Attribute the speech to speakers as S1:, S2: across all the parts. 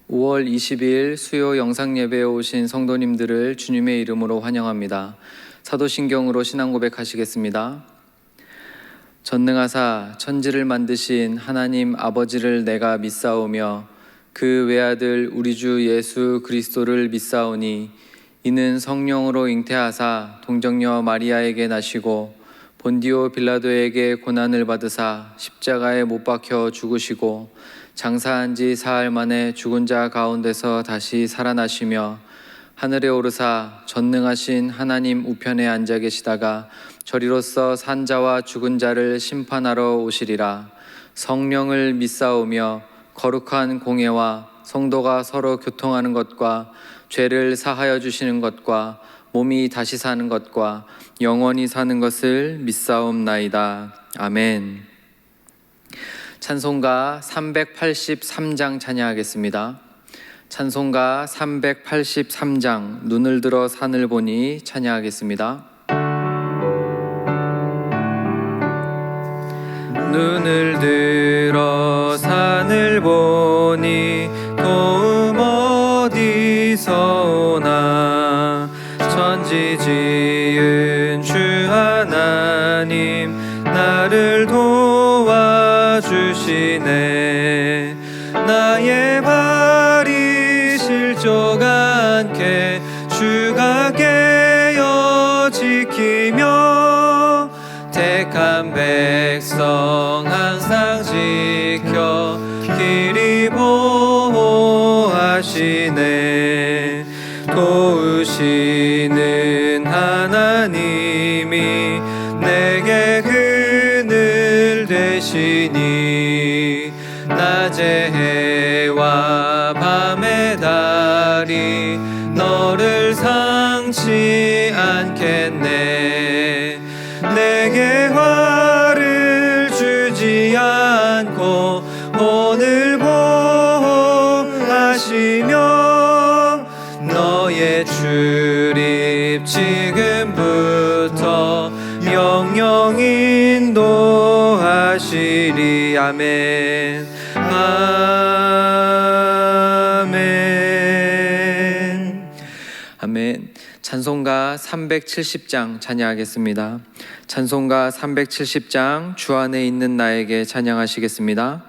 S1: 5월 20일 수요 영상 예배에 오신 성도님들을 주님의 이름으로 환영합니다. 사도신경으로 신앙 고백하시겠습니다. 전능하사 천지를 만드신 하나님 아버지를 내가 믿사오며 그 외아들 우리 주 예수 그리스도를 믿사오니 이는 성령으로 잉태하사 동정녀 마리아에게 나시고 본디오 빌라도에게 고난을 받으사 십자가에 못 박혀 죽으시고 장사한 지 사흘 만에 죽은 자 가운데서 다시 살아나시며 하늘에 오르사 전능하신 하나님 우편에 앉아 계시다가 저리로서 산 자와 죽은 자를 심판하러 오시리라. 성령을 믿사오며 거룩한 공예와 성도가 서로 교통하는 것과 죄를 사하여 주시는 것과 몸이 다시 사는 것과 영원히 사는 것을 믿사옵나이다. 아멘. 찬송가 383장 찬양하겠습니다. 찬송가 383장 눈을 들어 산을 보니 찬양하겠습니다. 눈을 들어 산을 보니 도움 어디서 오나 천지 지은 주 하나님 나를 도와주시네. 나의 발이 실족 않게 주가 깨어 지키며 택한 백성 항상 지켜 길이 보호하시네. 도우시는 하나님이 내게 그늘 되시니 낮의 해와 밤의 달이 너를 상치 않겠네. 내게 화를 주지 않고 오늘 보호하시며 너의 출입 지금부터 영영 인도하시리. 아멘. 아멘. 아멘. 찬송가 370장 찬양하겠습니다. 찬송가 370장 주 안에 있는 나에게 찬양하시겠습니다.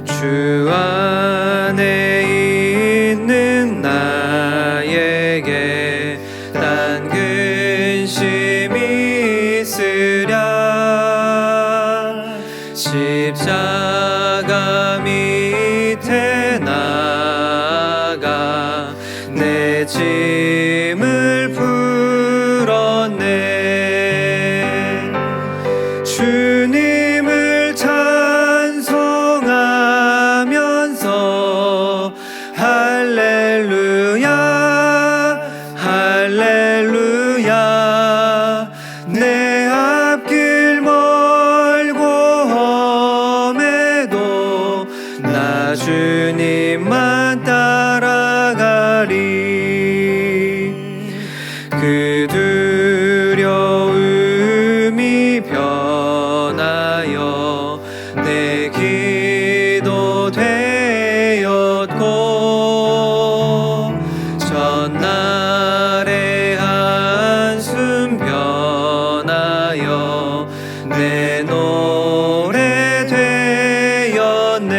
S1: 주 안에 있는 나에게 난 근심이 있으랴. 십자가 밑에 나가 내 짐을 풀었네. 주님을 찬송하면서 할렐루야 할렐루야. 내 앞길 멀고 험해도 나 주님만 따라가리. 그 두려움이 변하여 내 기도 되었고 전날의 한숨 변하여 내 노래 되었네.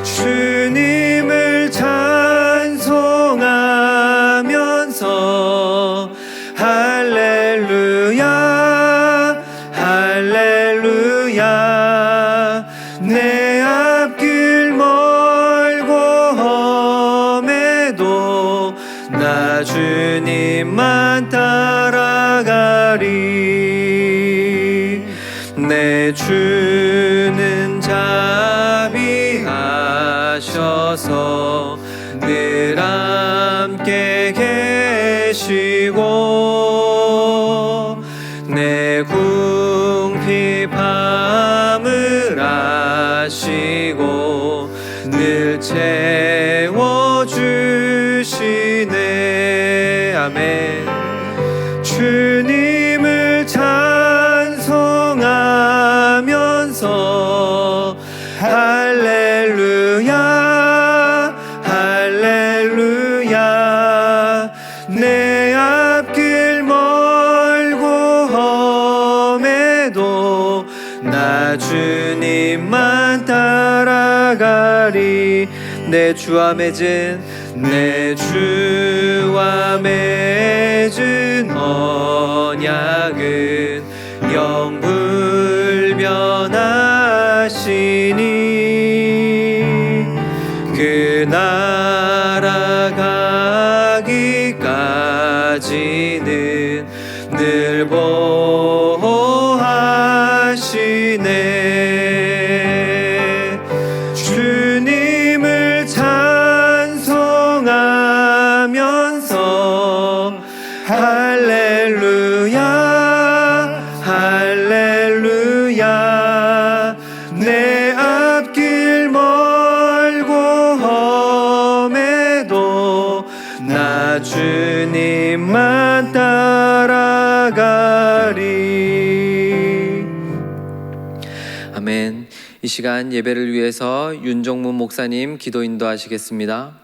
S1: 주님을 찬송하면서 할렐루야 할렐루야. 내 앞길 멀고 험해도 나 주님만 따라가리. 내 주는 자비하셔서 늘 함께 계시고 내 궁핍함을 아시고 늘 채워주시네. 아멘. 주님을 찬송 내 앞길 멀고 험해도 나 주님만 따라가리. 내 주와 맺은 언약은 영불변하시니 그 나라 가기까지는 늘 보호하시네. 주님을 찬송하면서 할렐루야 할렐루야. 내 앞길 멀고 험해도 나 주님만 따라가리. 아멘. 이 시간 예배를 위해서 윤종문 목사님 기도 인도하시겠습니다.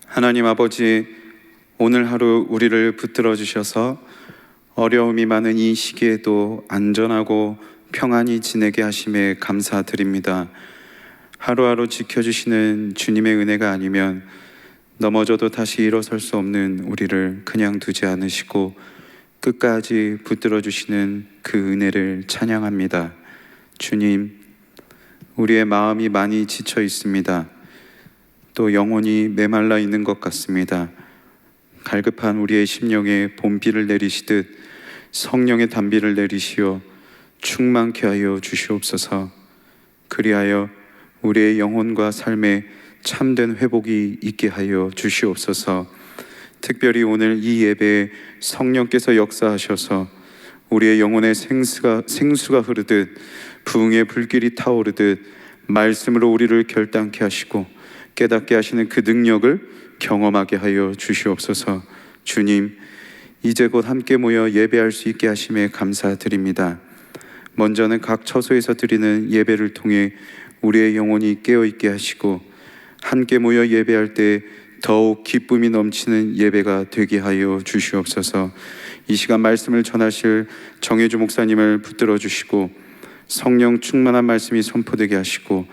S2: 하나님 아버지, 오늘 하루 우리를 붙들어 주셔서 어려움이 많은 이 시기에도 안전하고 평안히 지내게 하심에 감사드립니다. 하루하루 지켜주시는 주님의 은혜가 아니면 넘어져도 다시 일어설 수 없는 우리를 그냥 두지 않으시고 끝까지 붙들어 주시는 그 은혜를 찬양합니다. 주님, 우리의 마음이 많이 지쳐 있습니다. 또 영혼이 메말라 있는 것 같습니다. 갈급한 우리의 심령에 봄비를 내리시듯 성령의 단비를 내리시어 충만케 하여 주시옵소서. 그리하여 우리의 영혼과 삶에 참된 회복이 있게 하여 주시옵소서. 특별히 오늘 이 예배에 성령께서 역사하셔서 우리의 영혼에 생수가 흐르듯 부흥의 불길이 타오르듯 말씀으로 우리를 결단케 하시고 깨닫게 하시는 그 능력을 경험하게 하여 주시옵소서. 주님, 이제 곧 함께 모여 예배할 수 있게 하심에 감사드립니다. 먼저는 각 처소에서 드리는 예배를 통해 우리의 영혼이 깨어있게 하시고 함께 모여 예배할 때 더욱 기쁨이 넘치는 예배가 되게 하여 주시옵소서. 이 시간 말씀을 전하실 정혜주 목사님을 붙들어 주시고 성령 충만한 말씀이 선포되게 하시고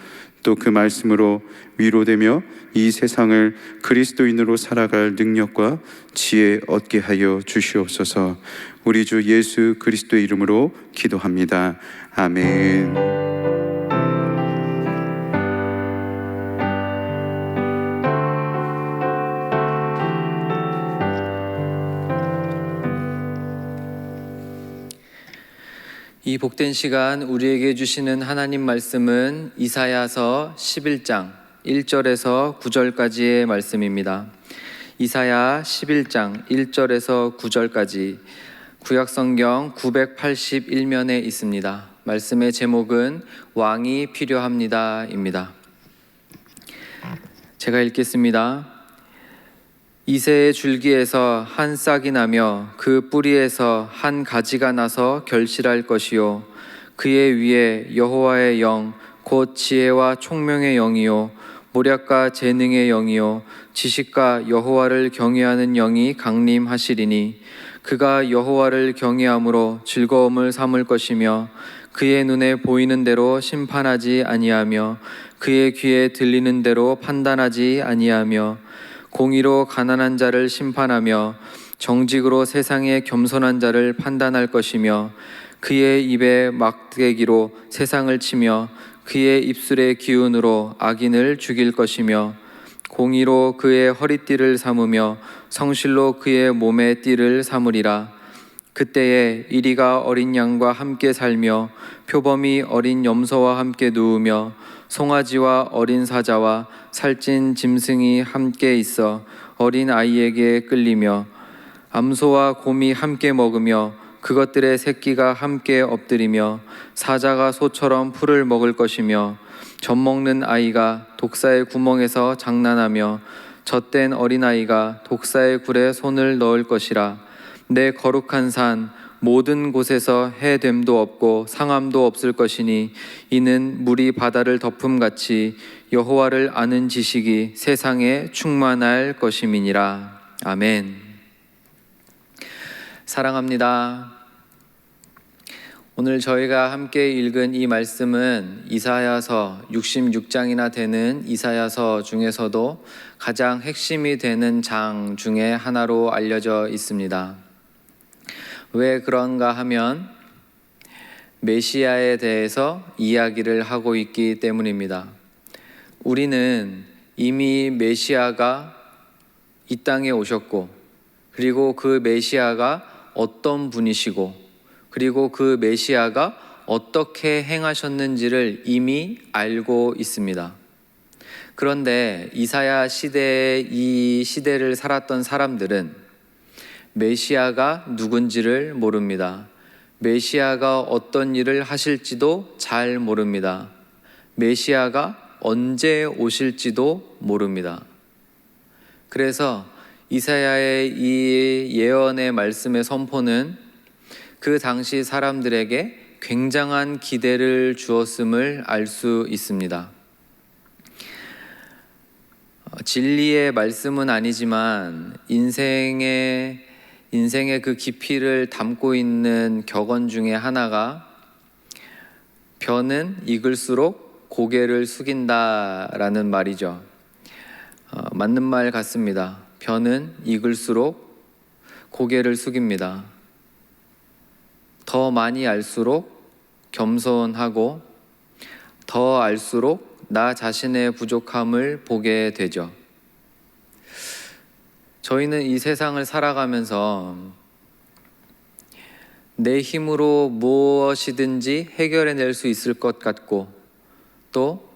S2: 또 그 말씀으로 위로되며 이 세상을 그리스도인으로 살아갈 능력과 지혜 얻게 하여 주시옵소서. 우리 주 예수 그리스도의 이름으로 기도합니다. 아멘.
S1: 이 복된 시간 우리에게 주시는 하나님 말씀은 이사야서 11장 1절에서 9절까지의 말씀입니다. 이사야 11장 1절에서 9절까지 구약성경 981면에 있습니다. 말씀의 제목은 왕이 필요합니다입니다. 제가 읽겠습니다. 이새의 줄기에서 한 싹이 나며 그 뿌리에서 한 가지가 나서 결실할 것이요 그의 위에 여호와의 영 곧 지혜와 총명의 영이요 모략과 재능의 영이요 지식과 여호와를 경외하는 영이 강림하시리니 그가 여호와를 경외함으로 즐거움을 삼을 것이며 그의 눈에 보이는 대로 심판하지 아니하며 그의 귀에 들리는 대로 판단하지 아니하며 공의로 가난한 자를 심판하며 정직으로 세상의 겸손한 자를 판단할 것이며 그의 입에 막대기로 세상을 치며 그의 입술의 기운으로 악인을 죽일 것이며 공의로 그의 허리띠를 삼으며 성실로 그의 몸의 띠를 삼으리라. 그때에 이리가 어린 양과 함께 살며 표범이 어린 염소와 함께 누우며 송아지와 어린 사자와 살찐 짐승이 함께 있어 어린 아이에게 끌리며 암소와 곰이 함께 먹으며 그것들의 새끼가 함께 엎드리며 사자가 소처럼 풀을 먹을 것이며 젖먹는 아이가 독사의 구멍에서 장난하며 젖된 어린아이가 독사의 굴에 손을 넣을 것이라. 내 거룩한 산 모든 곳에서 해됨도 없고 상함도 없을 것이니 이는 물이 바다를 덮음같이 여호와를 아는 지식이 세상에 충만할 것임이니라. 아멘. 사랑합니다. 오늘 저희가 함께 읽은 이 말씀은 이사야서 66장이나 되는 이사야서 중에서도 가장 핵심이 되는 장 중에 하나로 알려져 있습니다. 왜 그런가 하면 메시아에 대해서 이야기를 하고 있기 때문입니다. 우리는 이미 메시아가 이 땅에 오셨고, 그리고 그 메시아가 어떤 분이시고, 그리고 그 메시아가 어떻게 행하셨는지를 이미 알고 있습니다. 그런데 이사야 시대에 이 시대를 살았던 사람들은 메시아가 누군지를 모릅니다. 메시아가 어떤 일을 하실지도 잘 모릅니다. 메시아가 언제 오실지도 모릅니다. 그래서 이사야의 이 예언의 말씀의 선포는 그 당시 사람들에게 굉장한 기대를 주었음을 알 수 있습니다. 진리의 말씀은 아니지만 인생의 그 깊이를 담고 있는 격언 중에 하나가 벼는 익을수록 고개를 숙인다라는 말이죠. 맞는 말 같습니다. 벼는 익을수록 고개를 숙입니다. 더 많이 알수록 겸손하고 더 알수록 나 자신의 부족함을 보게 되죠. 저희는 이 세상을 살아가면서 내 힘으로 무엇이든지 해결해낼 수 있을 것 같고, 또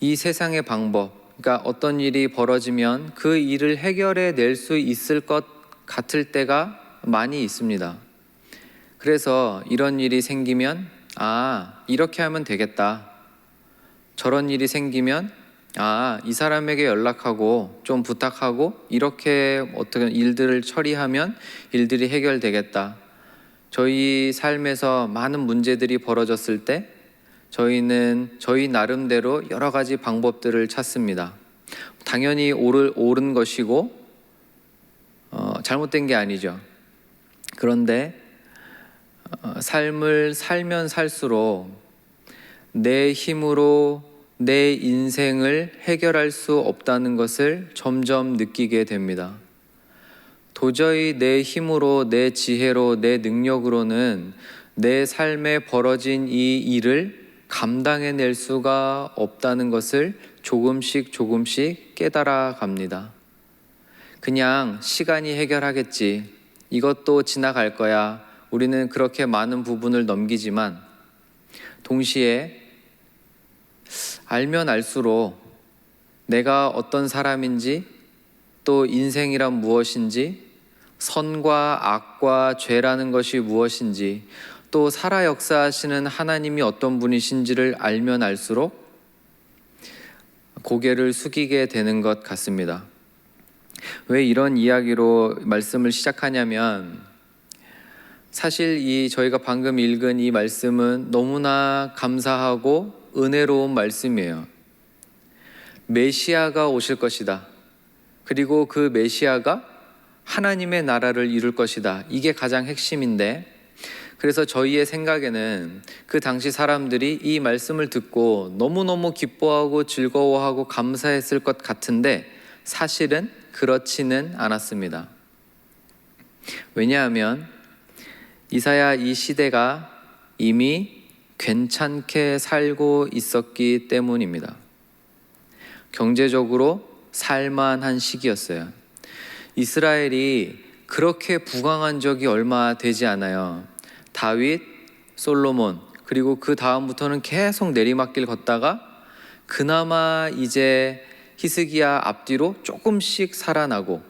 S1: 이 세상의 방법, 그러니까 어떤 일이 벌어지면 그 일을 해결해낼 수 있을 것 같을 때가 많이 있습니다. 그래서 이런 일이 생기면 이렇게 하면 되겠다. 저런 일이 생기면 이 사람에게 연락하고 좀 부탁하고 이렇게 어떤 일들을 처리하면 일들이 해결되겠다. 저희 삶에서 많은 문제들이 벌어졌을 때 저희는 저희 나름대로 여러 가지 방법들을 찾습니다. 당연히 옳은 것이고 잘못된 게 아니죠. 그런데 삶을 살면 살수록 내 힘으로 내 인생을 해결할 수 없다는 것을 점점 느끼게 됩니다. 도저히 내 힘으로, 내 지혜로, 내 능력으로는 내 삶에 벌어진 이 일을 감당해낼 수가 없다는 것을 조금씩 깨달아 갑니다. 그냥 시간이 해결하겠지. 이것도 지나갈 거야. 우리는 그렇게 많은 부분을 넘기지만 동시에 알면 알수록 내가 어떤 사람인지, 또 인생이란 무엇인지, 선과 악과 죄라는 것이 무엇인지, 또 살아 역사하시는 하나님이 어떤 분이신지를 알면 알수록 고개를 숙이게 되는 것 같습니다. 왜 이런 이야기로 말씀을 시작하냐면, 사실 저희가 방금 읽은 이 말씀은 너무나 감사하고 은혜로운 말씀이에요. 메시아가 오실 것이다. 그리고 그 메시아가 하나님의 나라를 이룰 것이다. 이게 가장 핵심인데, 그래서 저희의 생각에는 그 당시 사람들이 이 말씀을 듣고 너무너무 기뻐하고 즐거워하고 감사했을 것 같은데 사실은 그렇지는 않았습니다. 왜냐하면 이사야 이 시대가 이미 괜찮게 살고 있었기 때문입니다. 경제적으로 살만한 시기였어요. 이스라엘이 그렇게 부강한 적이 얼마 되지 않아요. 다윗, 솔로몬, 그리고 그 다음부터는 계속 내리막길 걷다가 그나마 이제 히스기야 앞뒤로 조금씩 살아나고,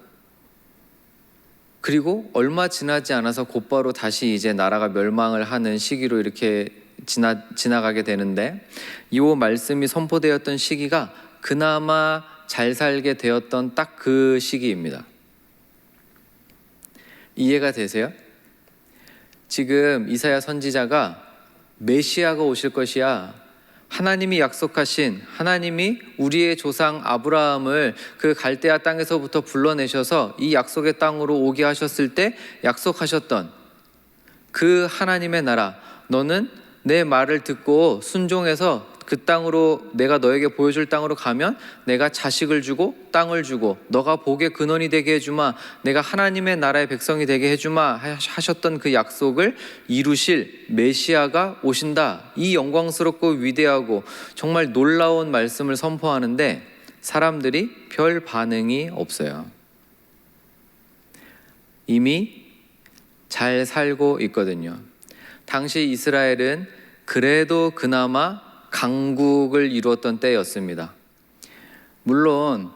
S1: 그리고 얼마 지나지 않아서 곧바로 다시 이제 나라가 멸망을 하는 시기로 이렇게 지나가게 되는데, 이 말씀이 선포되었던 시기가 그나마 잘 살게 되었던 딱 그 시기입니다. 이해가 되세요? 지금 이사야 선지자가 메시아가 오실 것이야, 하나님이 약속하신, 하나님이 우리의 조상 아브라함을 그 갈대아 땅에서부터 불러내셔서 이 약속의 땅으로 오게 하셨을 때 약속하셨던 그 하나님의 나라, 너는 내 말을 듣고 순종해서 그 땅으로, 내가 너에게 보여줄 땅으로 가면 내가 자식을 주고 땅을 주고 너가 복의 근원이 되게 해주마, 내가 하나님의 나라의 백성이 되게 해주마 하셨던 그 약속을 이루실 메시아가 오신다. 이 영광스럽고 위대하고 정말 놀라운 말씀을 선포하는데 사람들이 별 반응이 없어요. 이미 잘 살고 있거든요. 당시 이스라엘은 그래도 그나마 강국을 이루었던 때였습니다. 물론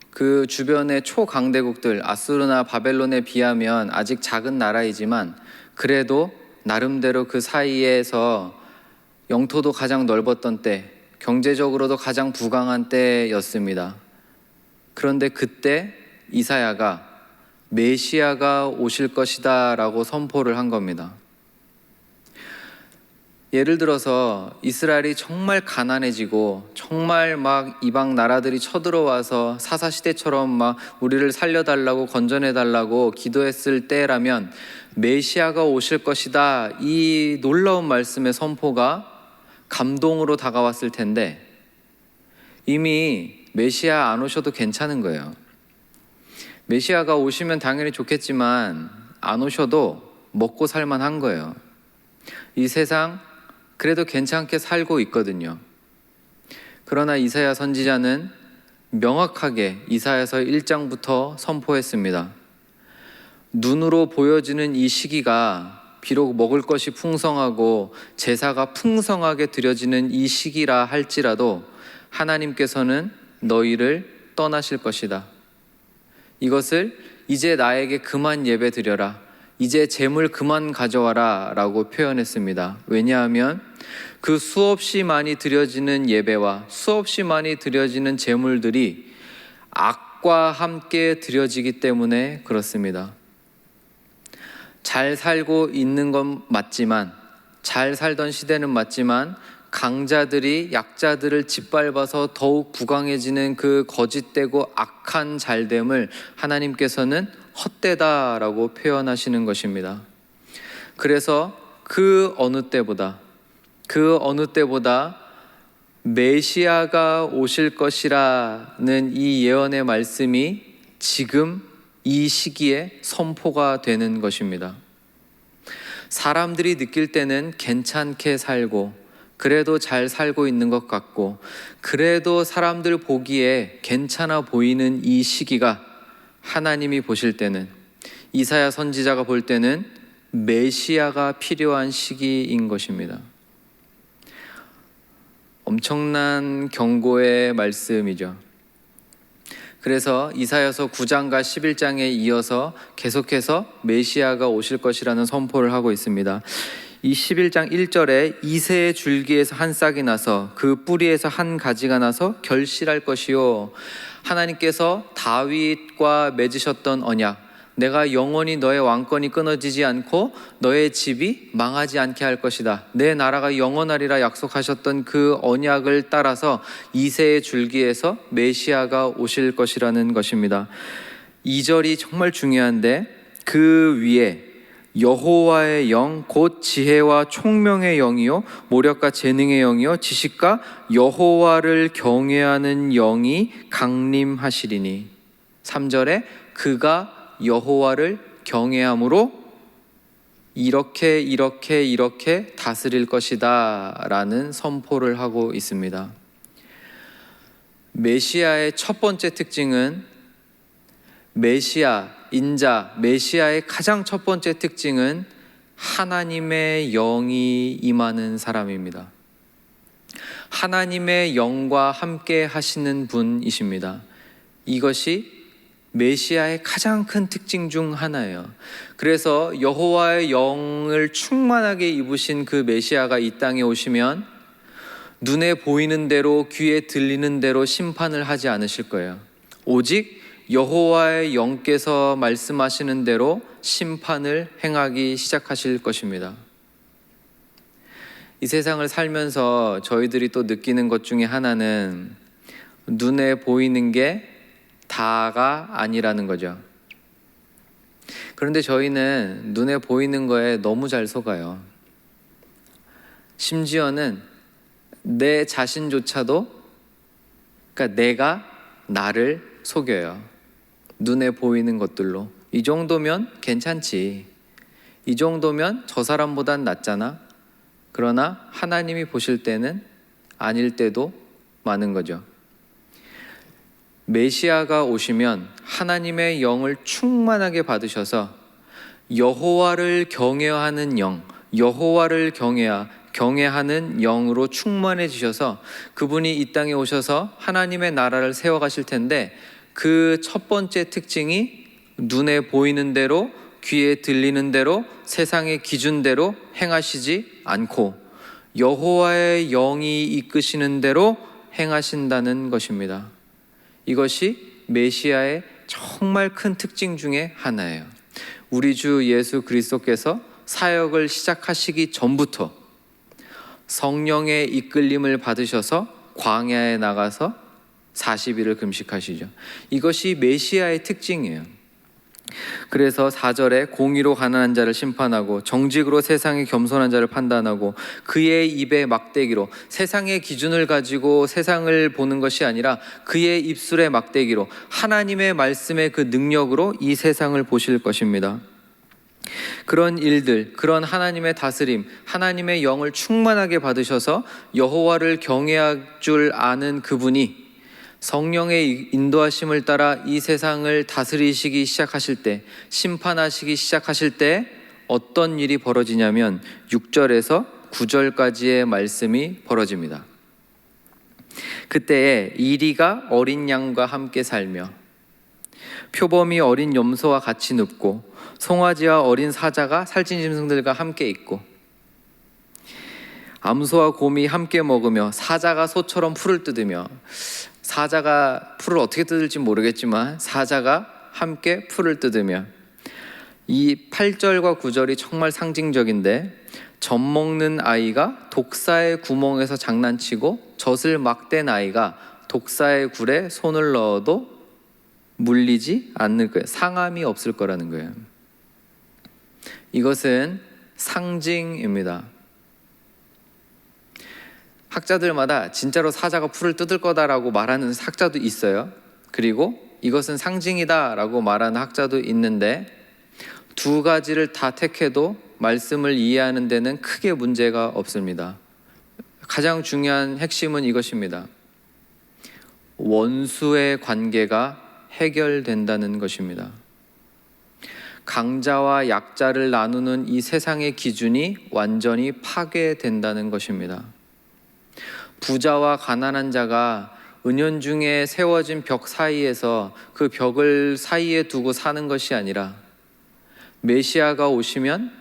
S1: 그 주변의 초강대국들 아수르나 바벨론에 비하면 아직 작은 나라이지만 그래도 나름대로 그 사이에서 영토도 가장 넓었던 때, 경제적으로도 가장 부강한 때였습니다. 그런데 그때 이사야가 메시아가 오실 것이다 라고 선포를 한 겁니다. 예를 들어서 이스라엘이 정말 가난해지고 정말 막 이방 나라들이 쳐들어와서 사사시대처럼 막 우리를 살려달라고 건전해달라고 기도했을 때라면 메시아가 오실 것이다, 이 놀라운 말씀의 선포가 감동으로 다가왔을 텐데 이미 메시아 안 오셔도 괜찮은 거예요. 메시아가 오시면 당연히 좋겠지만 안 오셔도 먹고 살만한 거예요. 이 세상 그래도 괜찮게 살고 있거든요. 그러나 이사야 선지자는 명확하게 이사야서 1장부터 선포했습니다. 눈으로 보여지는 이 시기가 비록 먹을 것이 풍성하고 제사가 풍성하게 드려지는 이 시기라 할지라도 하나님께서는 너희를 떠나실 것이다. 이것을 이제 나에게 그만 예배 드려라, 이제 재물 그만 가져와라 라고 표현했습니다. 왜냐하면 그 수없이 많이 드려지는 예배와 수없이 많이 드려지는 재물들이 악과 함께 드려지기 때문에 그렇습니다. 잘 살고 있는 건 맞지만, 잘 살던 시대는 맞지만 강자들이 약자들을 짓밟아서 더욱 부강해지는 그 거짓되고 악한 잘됨을 하나님께서는 헛되다라고 표현하시는 것입니다. 그래서 그 어느 때보다 메시아가 오실 것이라는 이 예언의 말씀이 지금 이 시기에 선포가 되는 것입니다. 사람들이 느낄 때는 괜찮게 살고 그래도 잘 살고 있는 것 같고 그래도 사람들 보기에 괜찮아 보이는 이 시기가 하나님이 보실 때는, 이사야 선지자가 볼 때는 메시아가 필요한 시기인 것입니다. 엄청난 경고의 말씀이죠. 그래서 이사야서 9장과 11장에 이어서 계속해서 메시아가 오실 것이라는 선포를 하고 있습니다. 이 11장 1절에 이새의 줄기에서 한 싹이 나서 그 뿌리에서 한 가지가 나서 결실할 것이요, 하나님께서 다윗과 맺으셨던 언약, 내가 영원히 너의 왕권이 끊어지지 않고 너의 집이 망하지 않게 할 것이다, 내 나라가 영원하리라 약속하셨던 그 언약을 따라서 이새의 줄기에서 메시아가 오실 것이라는 것입니다. 2절이 정말 중요한데, 그 위에 여호와의 영 곧 지혜와 총명의 영이요 모력과 재능의 영이요 지식과 여호와를 경외하는 영이 강림하시리니. 3절에 그가 여호와를 경외함으로 이렇게 다스릴 것이다 라는 선포를 하고 있습니다. 메시아의 첫 번째 특징은, 메시아의 가장 첫 번째 특징은 하나님의 영이 임하는 사람입니다. 하나님의 영과 함께 하시는 분이십니다. 이것이 메시아의 가장 큰 특징 중 하나예요. 그래서 여호와의 영을 충만하게 입으신 그 메시아가 이 땅에 오시면 눈에 보이는 대로 귀에 들리는 대로 심판을 하지 않으실 거예요. 오직 여호와의 영께서 말씀하시는 대로 심판을 행하기 시작하실 것입니다. 이 세상을 살면서 저희들이 또 느끼는 것 중에 하나는 눈에 보이는 게 다가 아니라는 거죠. 그런데 저희는 눈에 보이는 거에 너무 잘 속아요. 심지어는 내 자신조차도, 그러니까 내가 나를 속여요. 눈에 보이는 것들로. 이 정도면 괜찮지. 이 정도면 저 사람보단 낫잖아. 그러나 하나님이 보실 때는 아닐 때도 많은 거죠. 메시아가 오시면 하나님의 영을 충만하게 받으셔서 여호와를 경외하는 영, 여호와를 경외하는 영으로 충만해지셔서 그분이 이 땅에 오셔서 하나님의 나라를 세워가실 텐데, 그 첫 번째 특징이 눈에 보이는 대로, 귀에 들리는 대로, 세상의 기준대로 행하시지 않고 여호와의 영이 이끄시는 대로 행하신다는 것입니다. 이것이 메시아의 정말 큰 특징 중에 하나예요. 우리 주 예수 그리스도께서 사역을 시작하시기 전부터 성령의 이끌림을 받으셔서 광야에 나가서 40일을 금식하시죠. 이것이 메시아의 특징이에요. 그래서 4절에 공의로 가난한 자를 심판하고 정직으로 세상에 겸손한 자를 판단하고 그의 입에 막대기로, 세상의 기준을 가지고 세상을 보는 것이 아니라 그의 입술의 막대기로 하나님의 말씀의 그 능력으로 이 세상을 보실 것입니다. 그런 일들, 그런 하나님의 다스림, 하나님의 영을 충만하게 받으셔서 여호와를 경외할 줄 아는 그분이 성령의 인도하심을 따라 이 세상을 다스리시기 시작하실 때, 심판하시기 시작하실 때 어떤 일이 벌어지냐면 6절에서 9절까지의 말씀이 벌어집니다. 그때에 이리가 어린 양과 함께 살며 표범이 어린 염소와 같이 눕고 송아지와 어린 사자가 살찐 짐승들과 함께 있고 암소와 곰이 함께 먹으며 사자가 소처럼 풀을 뜯으며, 사자가 풀을 어떻게 뜯을지 모르겠지만 사자가 함께 풀을 뜯으며, 이 8절과 9절이 정말 상징적인데, 젖 먹는 아이가 독사의 구멍에서 장난치고 젖을 막댄 아이가 독사의 굴에 손을 넣어도 물리지 않을 거예요. 상함이 없을 거라는 거예요. 이것은 상징입니다. 학자들마다 진짜로 사자가 풀을 뜯을 거다라고 말하는 학자도 있어요. 그리고 이것은 상징이다라고 말하는 학자도 있는데, 두 가지를 다 택해도 말씀을 이해하는 데는 크게 문제가 없습니다. 가장 중요한 핵심은 이것입니다. 원수의 관계가 해결된다는 것입니다. 강자와 약자를 나누는 이 세상의 기준이 완전히 파괴된다는 것입니다. 부자와 가난한 자가 은연중에 세워진 벽 사이에서 그 벽을 사이에 두고 사는 것이 아니라, 메시아가 오시면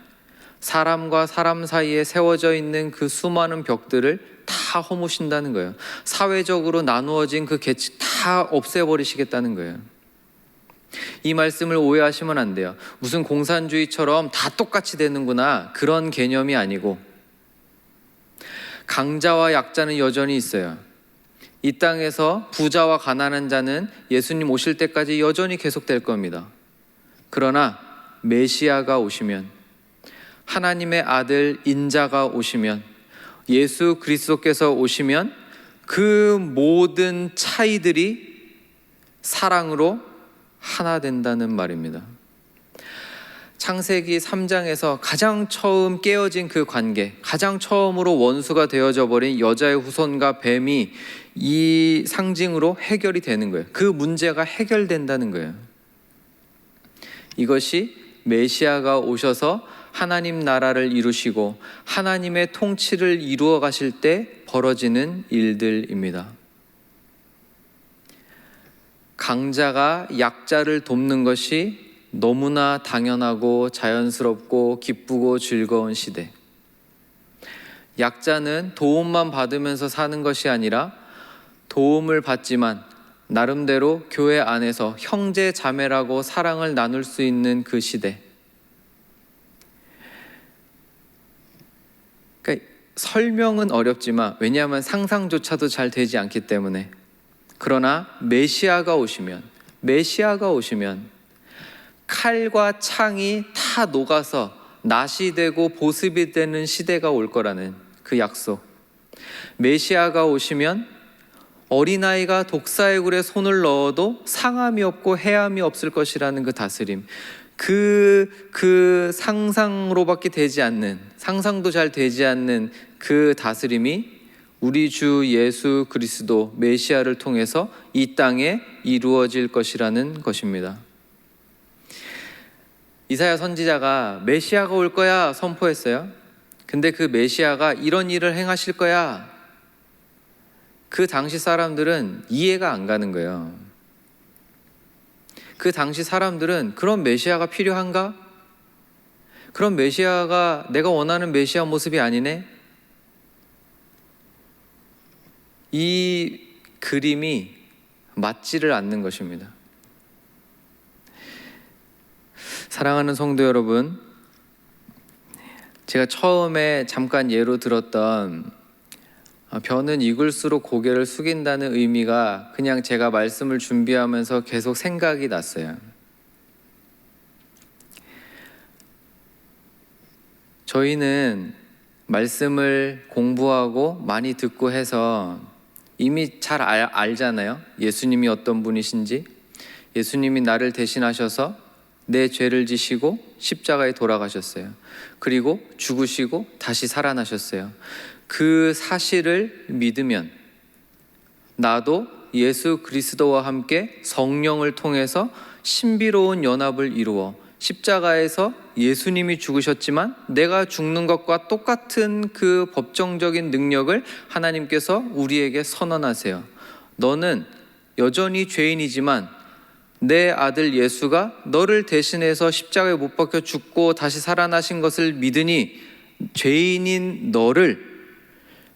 S1: 사람과 사람 사이에 세워져 있는 그 수많은 벽들을 다 허무신다는 거예요. 사회적으로 나누어진 그 계층 다 없애버리시겠다는 거예요. 이 말씀을 오해하시면 안 돼요. 무슨 공산주의처럼 다 똑같이 되는구나, 그런 개념이 아니고, 강자와 약자는 여전히 있어요. 이 땅에서 부자와 가난한 자는 예수님 오실 때까지 여전히 계속될 겁니다. 그러나 메시아가 오시면, 하나님의 아들 인자가 오시면, 예수 그리스도께서 오시면 그 모든 차이들이 사랑으로 하나 된다는 말입니다. 창세기 3장에서 가장 처음 깨어진 그 관계, 가장 처음으로 원수가 되어져 버린 여자의 후손과 뱀이 이 상징으로 해결이 되는 거예요. 그 문제가 해결된다는 거예요. 이것이 메시아가 오셔서 하나님 나라를 이루시고 하나님의 통치를 이루어 가실 때 벌어지는 일들입니다. 강자가 약자를 돕는 것이 너무나 당연하고 자연스럽고 기쁘고 즐거운 시대. 약자는 도움만 받으면서 사는 것이 아니라 도움을 받지만 나름대로 교회 안에서 형제 자매라고 사랑을 나눌 수 있는 그 시대. 그러니까 설명은 어렵지만, 왜냐하면 상상조차도 잘 되지 않기 때문에. 그러나 메시아가 오시면 칼과 창이 다 녹아서 낫이 되고 보습이 되는 시대가 올 거라는 그 약속. 메시아가 오시면 어린아이가 독사의 굴에 손을 넣어도 상함이 없고 해함이 없을 것이라는 그 다스림. 그 상상으로밖에 되지 않는, 상상도 잘 되지 않는 그 다스림이 우리 주 예수 그리스도 메시아를 통해서 이 땅에 이루어질 것이라는 것입니다. 이사야 선지자가 메시아가 올 거야 선포했어요. 근데 그 메시아가 이런 일을 행하실 거야, 그 당시 사람들은 이해가 안 가는 거예요. 그 당시 사람들은 그런 메시아가 필요한가? 그런 메시아가 내가 원하는 메시아 모습이 아니네? 이 그림이 맞지를 않는 것입니다. 사랑하는 성도 여러분, 제가 처음에 잠깐 예로 들었던 벼는 익을수록 고개를 숙인다는 의미가 그냥 제가 말씀을 준비하면서 계속 생각이 났어요. 저희는 말씀을 공부하고 많이 듣고 해서 이미 잘 알잖아요. 예수님이 어떤 분이신지. 예수님이 나를 대신하셔서 내 죄를 지시고 십자가에 돌아가셨어요. 그리고 죽으시고 다시 살아나셨어요. 그 사실을 믿으면 나도 예수 그리스도와 함께 성령을 통해서 신비로운 연합을 이루어 십자가에서 예수님이 죽으셨지만 내가 죽는 것과 똑같은 그 법정적인 능력을 하나님께서 우리에게 선언하세요. 너는 여전히 죄인이지만 내 아들 예수가 너를 대신해서 십자가에 못 박혀 죽고 다시 살아나신 것을 믿으니 죄인인 너를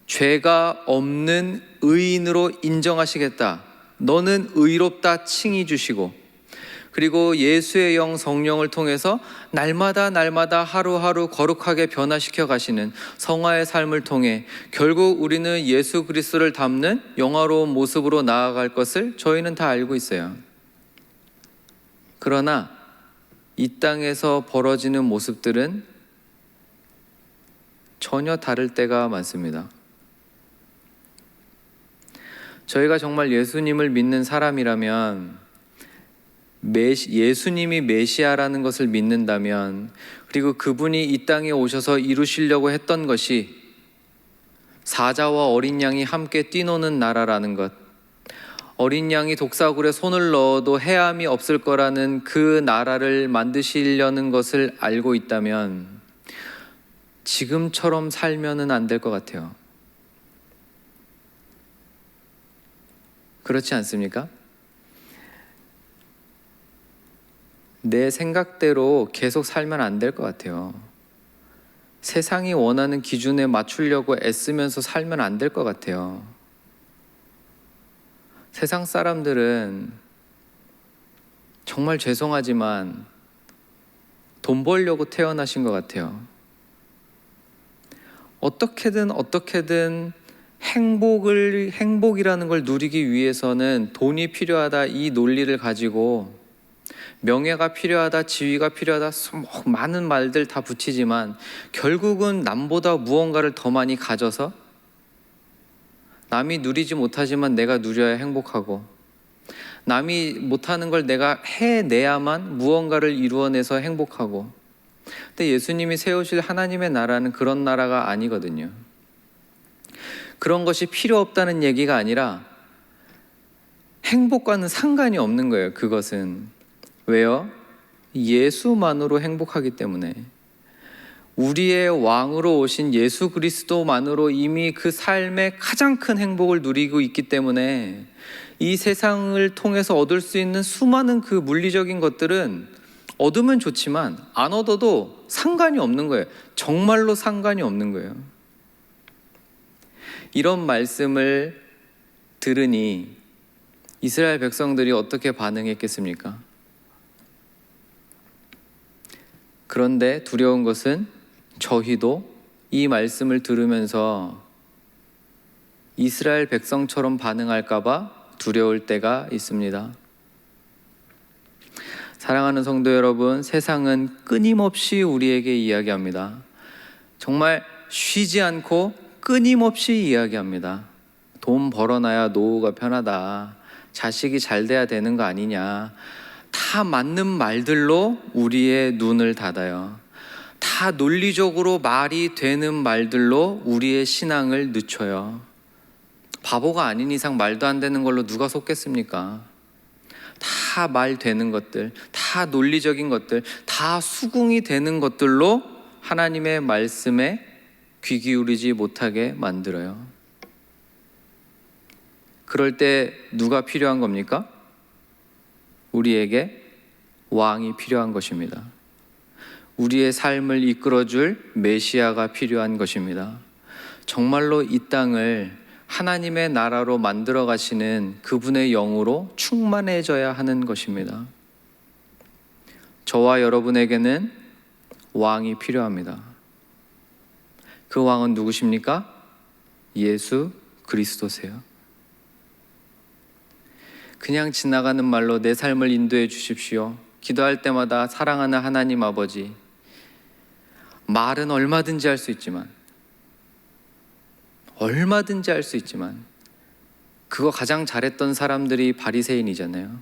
S1: 죄가 없는 의인으로 인정하시겠다. 너는 의롭다 칭의 주시고, 그리고 예수의 영 성령을 통해서 날마다 하루하루 거룩하게 변화시켜 가시는 성화의 삶을 통해 결국 우리는 예수 그리스도를 닮는 영화로운 모습으로 나아갈 것을 저희는 다 알고 있어요. 그러나 이 땅에서 벌어지는 모습들은 전혀 다를 때가 많습니다. 저희가 정말 예수님을 믿는 사람이라면, 예수님이 메시아라는 것을 믿는다면, 그리고 그분이 이 땅에 오셔서 이루시려고 했던 것이 사자와 어린 양이 함께 뛰노는 나라라는 것, 어린 양이 독사굴에 손을 넣어도 해함이 없을 거라는 그 나라를 만드시려는 것을 알고 있다면 지금처럼 살면은 안 될 것 같아요. 그렇지 않습니까? 내 생각대로 계속 살면 안 될 것 같아요. 세상이 원하는 기준에 맞추려고 애쓰면서 살면 안 될 것 같아요. 세상 사람들은 정말 죄송하지만 돈 벌려고 태어나신 것 같아요. 어떻게든 행복이라는 걸 누리기 위해서는 돈이 필요하다, 이 논리를 가지고 명예가 필요하다, 지위가 필요하다, 많은 말들 다 붙이지만 결국은 남보다 무언가를 더 많이 가져서 남이 누리지 못하지만 내가 누려야 행복하고, 남이 못하는 걸 내가 해내야만 무언가를 이루어내서 행복하고. 근데 예수님이 세우실 하나님의 나라는 그런 나라가 아니거든요. 그런 것이 필요 없다는 얘기가 아니라 행복과는 상관이 없는 거예요. 그것은 왜요? 예수만으로 행복하기 때문에. 우리의 왕으로 오신 예수 그리스도만으로 이미 그 삶의 가장 큰 행복을 누리고 있기 때문에 이 세상을 통해서 얻을 수 있는 수많은 그 물리적인 것들은 얻으면 좋지만 안 얻어도 상관이 없는 거예요. 정말로 상관이 없는 거예요. 이런 말씀을 들으니 이스라엘 백성들이 어떻게 반응했겠습니까? 그런데 두려운 것은 저희도 이 말씀을 들으면서 이스라엘 백성처럼 반응할까봐 두려울 때가 있습니다. 사랑하는 성도 여러분, 세상은 끊임없이 우리에게 이야기합니다. 정말 쉬지 않고 끊임없이 이야기합니다. 돈 벌어놔야 노후가 편하다. 자식이 잘 돼야 되는 거 아니냐. 다 맞는 말들로 우리의 눈을 닫아요. 다 논리적으로 말이 되는 말들로 우리의 신앙을 늦춰요. 바보가 아닌 이상 말도 안 되는 걸로 누가 속겠습니까? 다 말 되는 것들, 다 논리적인 것들, 다 수긍이 되는 것들로 하나님의 말씀에 귀 기울이지 못하게 만들어요. 그럴 때 누가 필요한 겁니까? 우리에게 왕이 필요한 것입니다. 우리의 삶을 이끌어줄 메시아가 필요한 것입니다. 정말로 이 땅을 하나님의 나라로 만들어 가시는 그분의 영으로 충만해져야 하는 것입니다. 저와 여러분에게는 왕이 필요합니다. 그 왕은 누구십니까? 예수 그리스도세요. 그냥 지나가는 말로 내 삶을 인도해 주십시오. 기도할 때마다 사랑하는 하나님 아버지, 말은 얼마든지 할 수 있지만 그거 가장 잘했던 사람들이 바리새인이잖아요.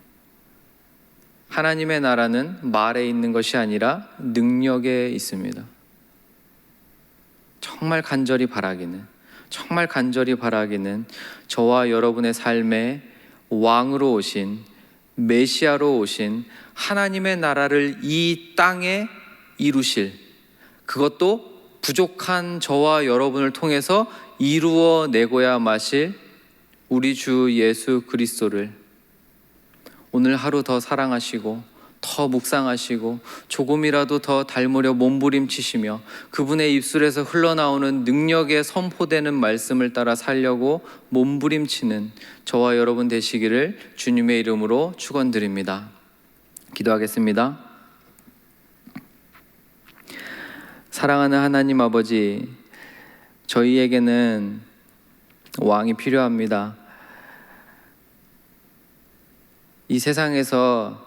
S1: 하나님의 나라는 말에 있는 것이 아니라 능력에 있습니다. 정말 간절히 바라기는 저와 여러분의 삶에 왕으로 오신, 메시아로 오신 하나님의 나라를 이 땅에 이루실, 그것도 부족한 저와 여러분을 통해서 이루어내고야 마실 우리 주 예수 그리스도를 오늘 하루 더 사랑하시고 더 묵상하시고 조금이라도 더 닮으려 몸부림치시며 그분의 입술에서 흘러나오는 능력에 선포되는 말씀을 따라 살려고 몸부림치는 저와 여러분 되시기를 주님의 이름으로 축원드립니다. 기도하겠습니다. 사랑하는 하나님 아버지, 저희에게는 왕이 필요합니다. 이 세상에서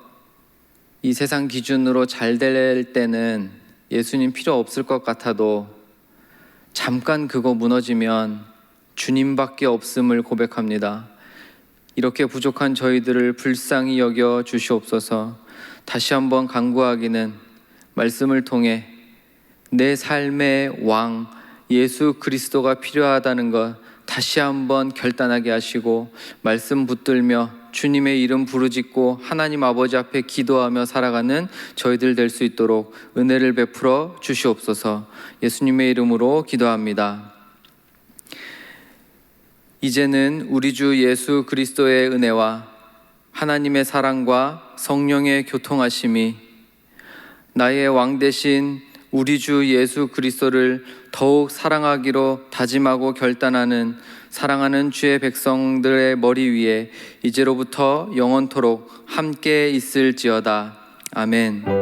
S1: 이 세상 기준으로 잘 될 때는 예수님 필요 없을 것 같아도 잠깐 그거 무너지면 주님밖에 없음을 고백합니다. 이렇게 부족한 저희들을 불쌍히 여겨 주시옵소서. 다시 한번 간구하기는 말씀을 통해 내 삶의 왕 예수 그리스도가 필요하다는 것 다시 한번 결단하게 하시고 말씀 붙들며 주님의 이름 부르짖고 하나님 아버지 앞에 기도하며 살아가는 저희들 될 수 있도록 은혜를 베풀어 주시옵소서. 예수님의 이름으로 기도합니다. 이제는 우리 주 예수 그리스도의 은혜와 하나님의 사랑과 성령의 교통하심이 나의 왕 되신 우리 주 예수 그리스도를 더욱 사랑하기로 다짐하고 결단하는 사랑하는 주의 백성들의 머리 위에 이제로부터 영원토록 함께 있을지어다. 아멘.